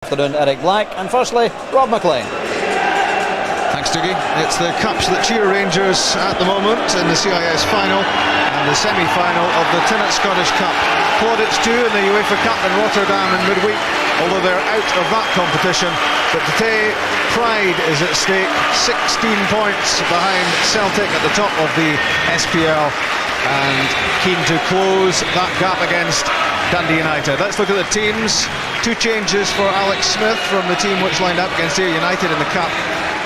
Afternoon, Eric Black, and firstly, Rob McLean. Thanks, Dougie. It's the Cups that cheer Rangers at the moment in the CIS final and the semi-final of the Tinnet Scottish Cup. Plaudits due in the UEFA Cup in Rotterdam in midweek, although they're out of that competition. But today, pride is at stake. 16 points behind Celtic at the top of the SPL and keen to close that gap against Dundee United. Let's look at the teams. Two changes for Alex Smith from the team which lined up against Ayr United in the Cup.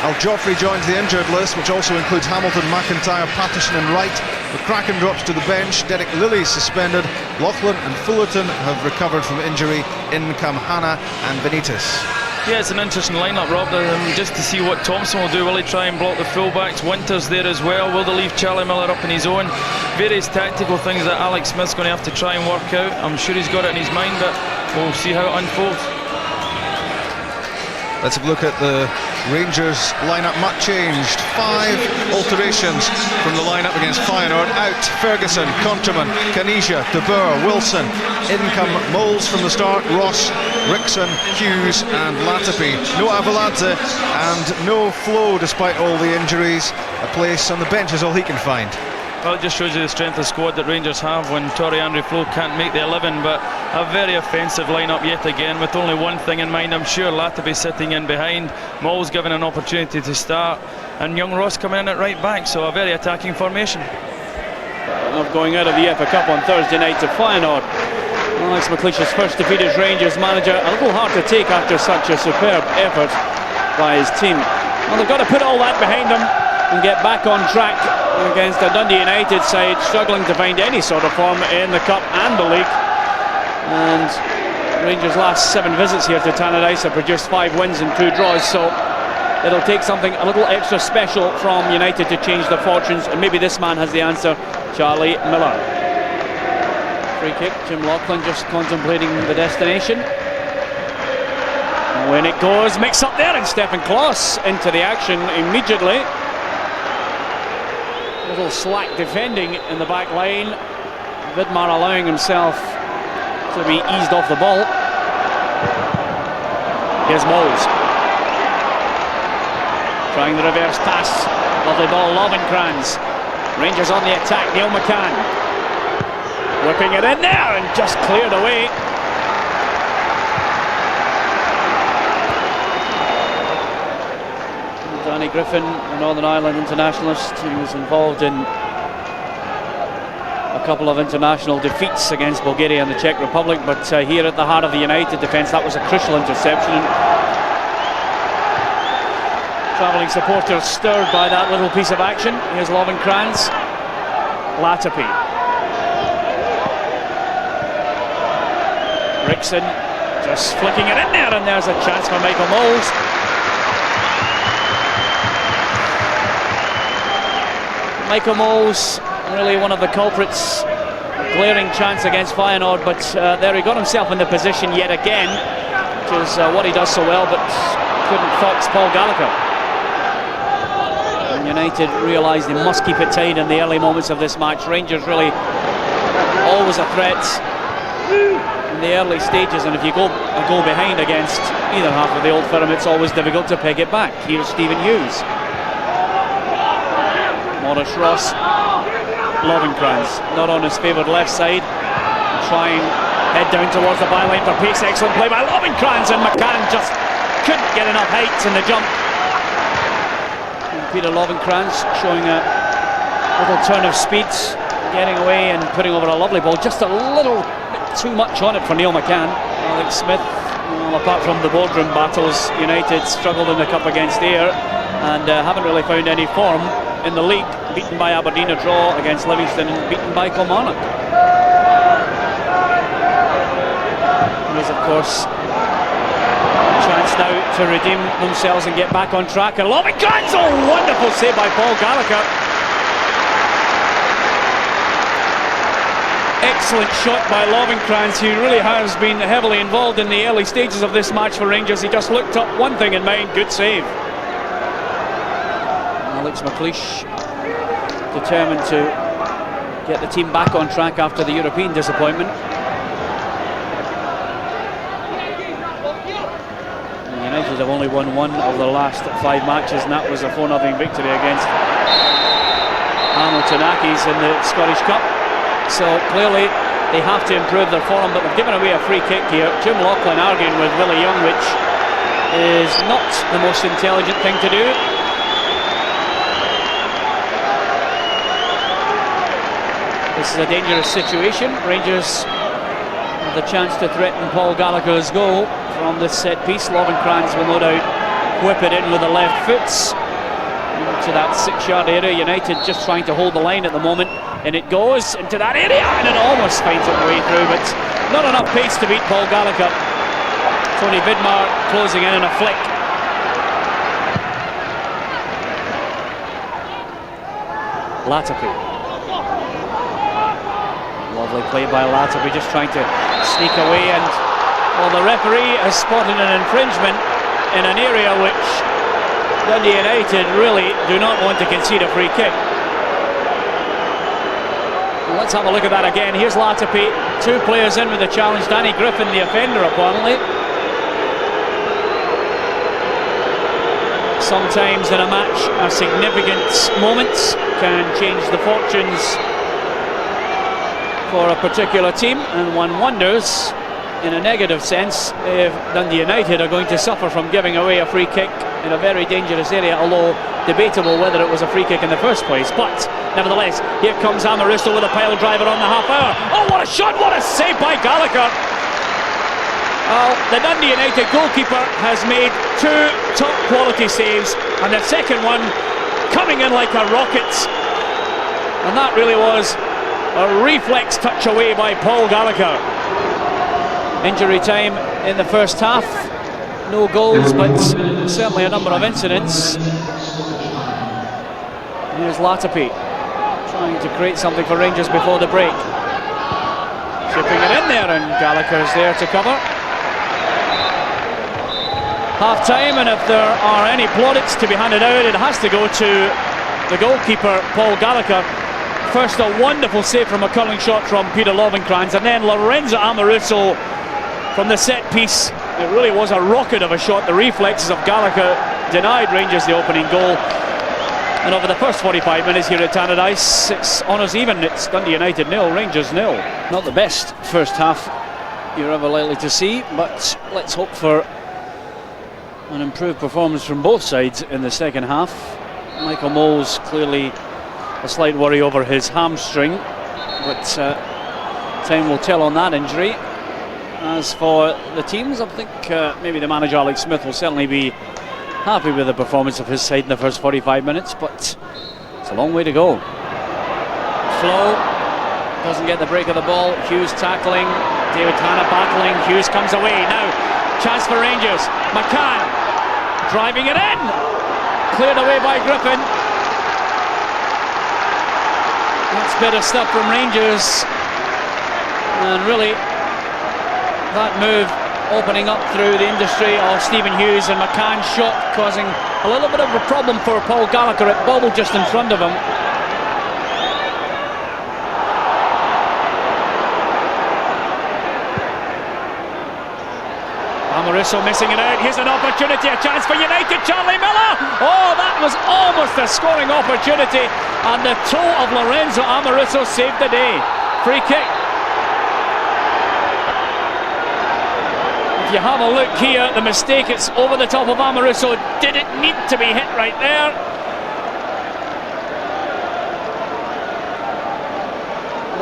Al Joffrey joins the injured list, which also includes Hamilton, McIntyre, Patterson and Wright. McCracken drops to the bench. Derek Lilly suspended. Loughlin and Fullerton have recovered from injury. In come Hanna and Benitez. Yeah, it's an interesting lineup, Rob, just to see what Thompson will do. Will he try and block the fullbacks? Winter's there as well. Will they leave Charlie Miller up on his own? Various tactical things that Alex Smith's going to have to try and work out. I'm sure he's got it in his mind, but we'll see how it unfolds. Let's have a look at the Rangers lineup. Much changed. 5 alterations from the lineup against Feyenoord. Out Ferguson, Conterman, Canisia, De Boer, Wilson. In come Moles from the start. Ross, Rickson, Hughes and Latipi. No Avaladze and no Flo despite all the injuries. A place on the bench is all he can find. Well, it just shows you the strength of squad that Rangers have when Torrey Andre Flo can't make the 11, but a very offensive lineup yet again with only one thing in mind. I'm sure Latipi sitting in behind, Moles given an opportunity to start, and young Ross coming in at right back, so a very attacking formation. Of going out of the FA Cup on Thursday night to Feyenoord. Alex McLeish's first defeat as Rangers manager, a little hard to take after such a superb effort by his team. Well, they've got to put all that behind them and get back on track against a Dundee United side struggling to find any sort of form in the Cup and the League. And Rangers' last 7 visits here to Tannadice have produced 5 wins and 2 draws, so it'll take something a little extra special from United to change their fortunes, and maybe this man has the answer, Charlie Miller. Free kick, Jim Loughlin just contemplating the destination. When it goes, mix up there, and Stephen Kloss into the action immediately. Little slack defending in the back line. Vidmar allowing himself to be eased off the ball. Here's Moles. Trying the reverse pass. Lovely ball, Lovenkrands. Rangers on the attack, Neil McCann. Whipping it in there and just cleared away. Danny Griffin, a Northern Ireland internationalist, he was involved in a couple of international defeats against Bulgaria and the Czech Republic, but here at the heart of the United defence, that was a crucial interception. Travelling supporters stirred by that little piece of action. Here's Lovenkrands. Latipi. Rickson just flicking it in there, and there's a chance for Michael Moles. Michael Moles, really one of the culprits. Glaring chance against Feyenoord, but there he got himself in the position yet again, which is what he does so well, but couldn't fox Paul Gallagher. And United realised they must keep it tight in the early moments of this match. Rangers really always a threat in the early stages, and if you go a goal behind against either half of the Old Firm, it's always difficult to peg it back. Here's Stephen Hughes. Morris Ross, Lovenkrands not on his favoured left side, trying head down towards the byline for pace. Excellent play by Lovenkrands, and McCann just couldn't get enough height in the jump. And Peter Lovenkrands showing a little turn of speed, getting away and putting over a lovely ball, just a little bit too much on it for Neil McCann. Alex Smith, well, apart from the boardroom battles, United struggled in the Cup against Ayr and haven't really found any form in the league, beaten by Aberdeen, a draw against Livingston, and beaten by Kilmarnock. There's of course a chance now to redeem themselves and get back on track, and Lovenkrands, oh, wonderful save by Paul Gallagher. Excellent shot by Lovenkrands, who really has been heavily involved in the early stages of this match for Rangers. He just looked up one thing in mind, good save. Alex McLeish determined to get the team back on track after the European disappointment. Rangers have only won one of their last 5 matches, and that was a 4-0 victory against Hamiltonakis in the Scottish Cup. So clearly they have to improve their form, but they've given away a free kick here. Jim Laughlin arguing with Willie Young, which is not the most intelligent thing to do. This is a dangerous situation. Rangers have the chance to threaten Paul Gallagher's goal from this set piece. Lovenkrands will no doubt whip it in with the left foot into that 6-yard area. United just trying to hold the line at the moment, and it goes into that area and it almost finds its way through, but not enough pace to beat Paul Gallagher. Tony Vidmar closing in a flick. Latapi. Lovely play by Latapi, just trying to sneak away, and well, the referee has spotted an infringement in an area which Dundee United really do not want to concede a free kick. Let's have a look at that again. Here's Latapi, 2 players in with the challenge. Danny Griffin, the offender, apparently. Sometimes in a match, a significant moment can change the fortunes for a particular team, and one wonders, in a negative sense, if Dundee United are going to suffer from giving away a free kick in a very dangerous area, although debatable whether it was a free kick in the first place. But nevertheless, here comes Amoruso with a pile driver on the half hour. Oh, what a shot, what a save by Gallagher. Well, the Dundee United goalkeeper has made 2 top quality saves, and the second one coming in like a rocket, and that really was a reflex touch away by Paul Gallagher. Injury time in the first half. No goals, but certainly a number of incidents. Here's Latapi trying to create something for Rangers before the break. Chipping it in there, and Gallagher's there to cover. Half time, and if there are any plaudits to be handed out, it has to go to the goalkeeper, Paul Gallagher. First, a wonderful save from a curling shot from Peter Lovenkrands, and then Lorenzo Amoruso from the set piece. It really was a rocket of a shot. The reflexes of Gallagher denied Rangers the opening goal. And over the first 45 minutes here at Tannadice, it's honours even. It's Dundee United 0, Rangers 0. Not the best first half you're ever likely to see, but let's hope for an improved performance from both sides in the second half. Michael Moles clearly a slight worry over his hamstring, but time will tell on that injury. As for the teams, I think maybe the manager Alex Smith will certainly be happy with the performance of his side in the first 45 minutes, but it's a long way to go. Flo doesn't get the break of the ball. Hughes tackling, David Hanna battling. Hughes comes away. Now chance for Rangers. McCann driving it in, cleared away by Griffin. That's better stuff from Rangers, and really that move opening up through the industry of Stephen Hughes, and McCann's shot causing a little bit of a problem for Paul Gallagher. It bobbled just in front of him. Amoruso missing it out. Here's an opportunity, a chance for United. Charlie Miller! Oh, that was almost a scoring opportunity, and the toe of Lorenzo Amoruso saved the day. Free kick. If you have a look here, the mistake, it's over the top of Amoruso. Did it need to be hit right there?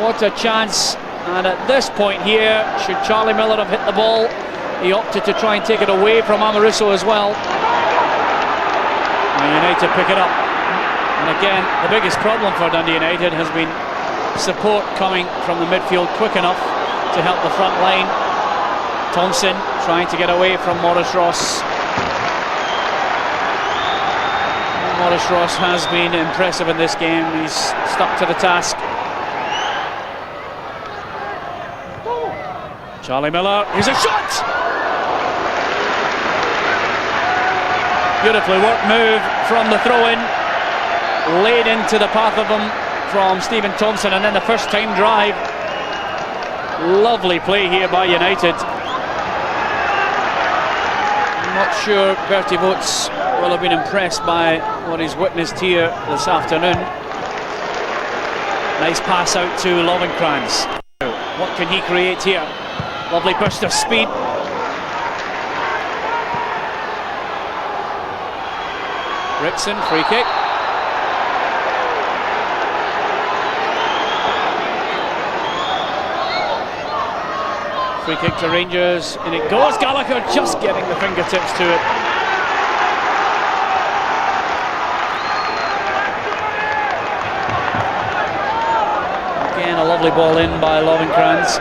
What a chance. And at this point here, should Charlie Miller have hit the ball? He opted to try and take it away from Amoruso as well. And United pick it up. And again, the biggest problem for Dundee United has been support coming from the midfield quick enough to help the front line. Thompson trying to get away from Maurice Ross. Maurice Ross has been impressive in this game. He's stuck to the task. Charlie Miller, here's a shot! Beautifully worked move from the throw-in, laid into the path of him from Stephen Thompson, and then the first time drive. Lovely play here by United. I'm not sure Bertie Votes will have been impressed by what he's witnessed here this afternoon. Nice pass out to Lovenkrands. What can he create here? Lovely burst of speed. Rickson, free kick. Free kick to Rangers, and it goes. Gallagher just getting the fingertips to it. Again, a lovely ball in by Lovenkrands.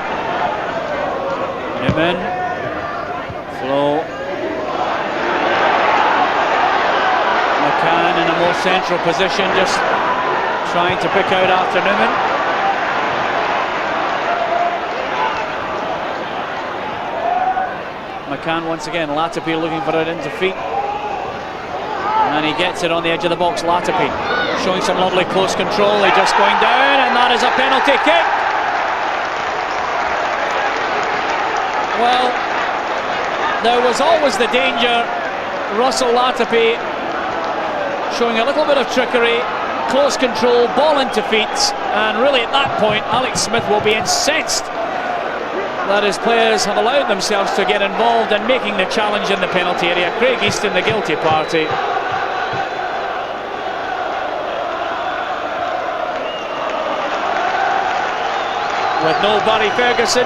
Newman. Flo. McCann in a more central position, just trying to pick out after Newman. McCann once again, Latapi looking for it into feet. And he gets it on the edge of the box, Latapi showing some lovely close control, they just going down, and that is a penalty kick. Well, there was always the danger. Russell Latapi showing a little bit of trickery, close control, ball into feet, and really at that point Alex Smith will be incensed that his players have allowed themselves to get involved in making the challenge in the penalty area. Craig Easton, the guilty party. With no Barry Ferguson,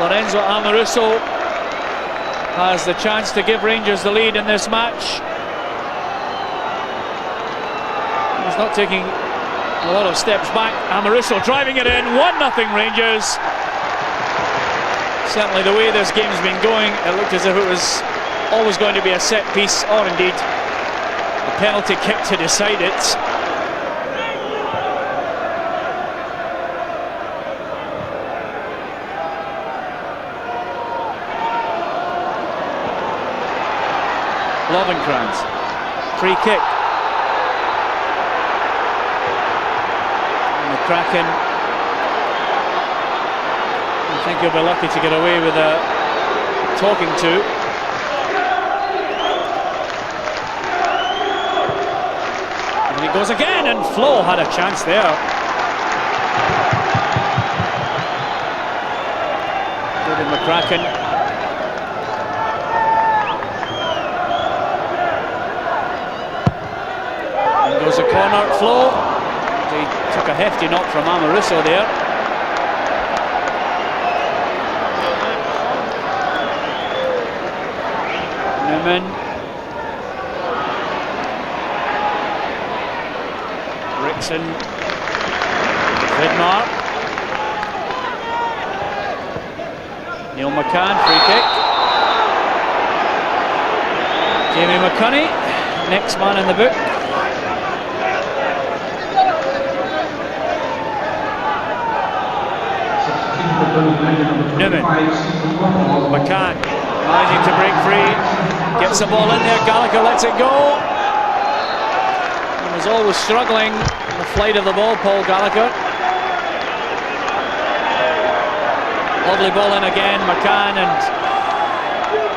Lorenzo Amoruso has the chance to give Rangers the lead in this match. He's not taking a lot of steps back. Amoruso driving it in, 1-0 Rangers. Certainly the way this game's been going, it looked as if it was always going to be a set piece, or indeed a penalty kick to decide it. Lovenkrands, free kick. And the Kraken, I think he'll be lucky to get away with a talking to. And he goes again, and Flo had a chance there. David McCracken. And goes a corner, Flo. He took a hefty knock from Amoruso there. Newman. Rickson. Vidmar. Neil McCann, free kick. Jamie McCunney, next man in the book. Newman. McCann managing to break free. Gets the ball in there, Gallagher lets it go. He was always struggling in the flight of the ball, Paul Gallagher. Lovely ball in again, McCann, and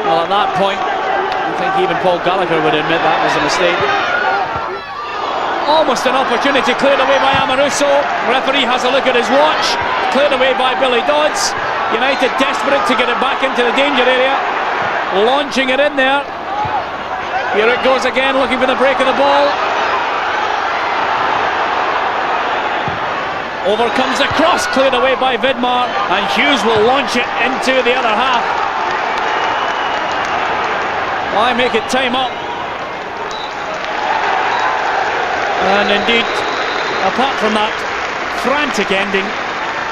well, at that point I think even Paul Gallagher would admit that was a mistake. Almost an opportunity cleared away by Amoruso. Referee has a look at his watch. Cleared away by Billy Dodds. United desperate to get it back into the danger area. Launching it in there. Here it goes again, looking for the break of the ball. Over comes the cross, cleared away by Vidmar, and Hughes will launch it into the other half. Why make it time up? And indeed, apart from that frantic ending,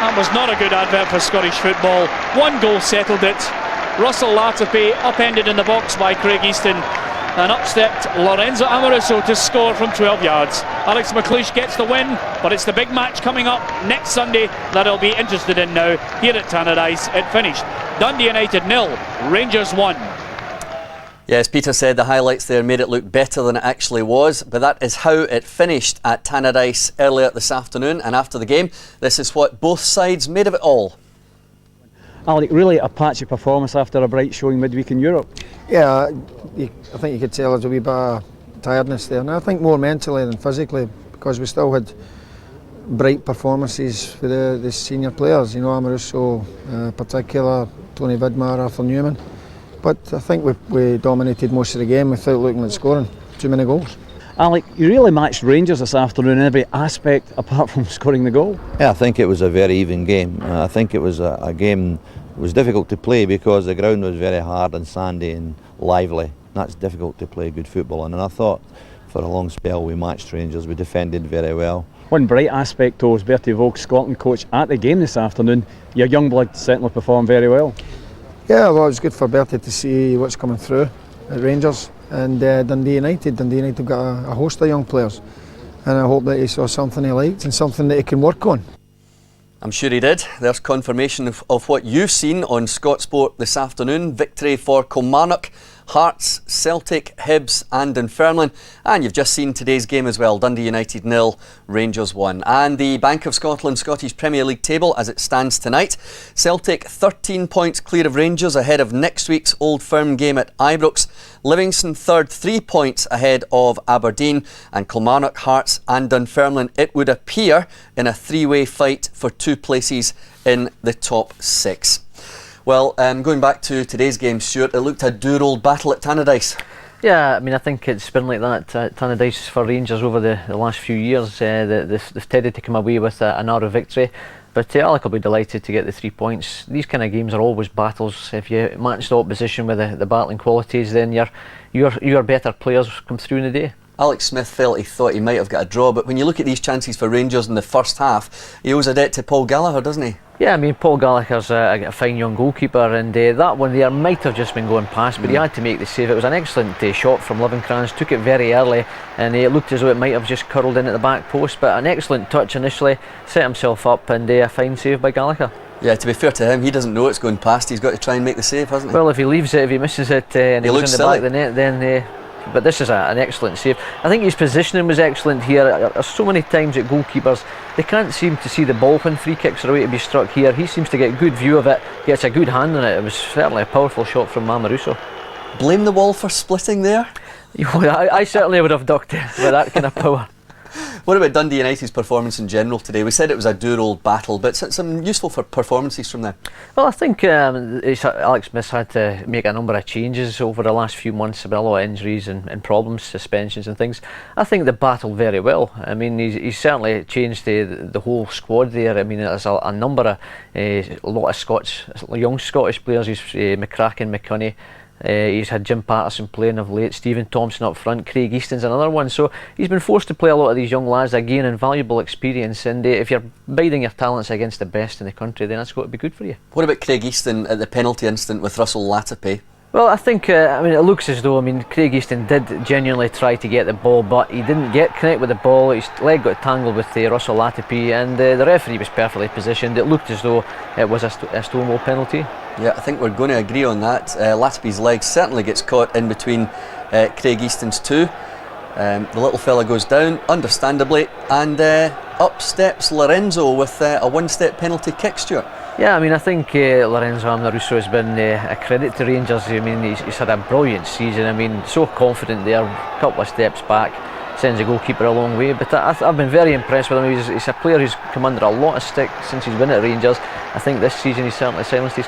that was not a good advert for Scottish football. One goal settled it. Russell Latapi upended in the box by Craig Easton, and up stepped Lorenzo Amoruso to score from 12 yards. Alex McLeish gets the win, but it's the big match coming up next Sunday that I'll be interested in now. Here at Tannadice, it finished Dundee United 0, Rangers 1. Yes, Peter said the highlights there made it look better than it actually was, but that is how it finished at Tannadice earlier this afternoon. And after the game, this is what both sides made of it all. Alec, really a patchy performance after a bright showing midweek in Europe. Yeah, I think you could tell there's a wee bit of tiredness there, and I think more mentally than physically, because we still had bright performances for the senior players, you know, Amoruso, particular, Tony Vidmar, Arthur Newman. But I think we dominated most of the game without looking at scoring too many goals. Alec, you really matched Rangers this afternoon in every aspect apart from scoring the goal. Yeah, I think it was a very even game. I think it was a game that was difficult to play because the ground was very hard and sandy and lively. That's difficult to play good football on, and I thought for a long spell we matched Rangers. We defended very well. One bright aspect though was Bertie Vogt's Scotland coach at the game this afternoon. Your young blood certainly performed very well. Yeah, well, it was good for Bertie to see what's coming through at Rangers and Dundee United. Dundee United got a host of young players, and I hope that he saw something he liked and something that he can work on. I'm sure he did. There's confirmation of what you've seen on Scott Sport this afternoon. Victory for Kilmarnock, Hearts, Celtic, Hibs and Dunfermline. And you've just seen today's game as well. Dundee United 0, Rangers 1. And the Bank of Scotland Scottish Premier League table as it stands tonight. Celtic 13 points clear of Rangers ahead of next week's Old Firm game at Ibrox. Livingston third, 3 points ahead of Aberdeen. And Kilmarnock, Hearts and Dunfermline, it would appear, in a three-way fight for 2 places in the top 6. Well, going back to today's game, Stuart, it looked a dour old battle at Tannadice. Yeah, I mean, I think it's been like that at Tannadice for Rangers over the last few years. They've tended to come away with a narrow victory. But Alec will be delighted to get the 3 points. These kind of games are always battles. If you match the opposition with the battling qualities, then your better players come through in the day. Alex Smith felt he thought he might have got a draw, but when you look at these chances for Rangers in the first half, he owes a debt to Paul Gallagher, doesn't he? Yeah, I mean, Paul Gallagher's a fine young goalkeeper, and that one there might have just been going past, but he had to make the save. It was an excellent shot from Livencrans, took it very early, and it looked as though it might have just curled in at the back post, but an excellent touch initially, set himself up, and a fine save by Gallagher. Yeah, to be fair to him, he doesn't know it's going past. He's got to try and make the save, hasn't he? Well, if he leaves it, if he misses it, and he was in the back of the net, then... But this is an excellent save. I think his positioning was excellent here. So many times at goalkeepers, they can't seem to see the ball when free kicks are away to be struck here. He seems to get good view of it, gets a good hand on it. It was certainly a powerful shot from Amoruso. Blame the wall for splitting there? I certainly would have ducked it with that kind of power. What about Dundee United's performance in general today? We said it was a dour old battle, but some useful performances from them. Well, I think Alex Smith had to make a number of changes over the last few months, about a lot of injuries and problems, suspensions and things. I think they battled very well. I mean, he's certainly changed the whole squad there. I mean, there's a number of a lot of young Scottish players. He's McCracken, McCunney. He's had Jim Patterson playing of late, Stephen Thompson up front, Craig Easton's another one. So he's been forced to play a lot of these young lads, again, invaluable experience. And if you're biding your talents against the best in the country, then that's got to be good for you. What about Craig Easton at the penalty incident with Russell Latipi? Well, I think, I mean, it looks as though, Craig Easton did genuinely try to get the ball, but he didn't connect with the ball. His leg got tangled with Russell Latipi, and the referee was perfectly positioned. It looked as though it was a Stonewall penalty. Yeah, I think we're going to agree on that. Latipi's leg certainly gets caught in between Craig Easton's two. The little fella goes down, understandably, and up steps Lorenzo with a one-step penalty kick, Stuart. Yeah, I mean, I think Lorenzo Amoruso has been a credit to Rangers. I mean, he's had a brilliant season. I mean, so confident there, a couple of steps back, sends the goalkeeper a long way. But I've been very impressed with him. He's a player who's come under a lot of stick since he's been at Rangers. I think this season he's certainly silenced his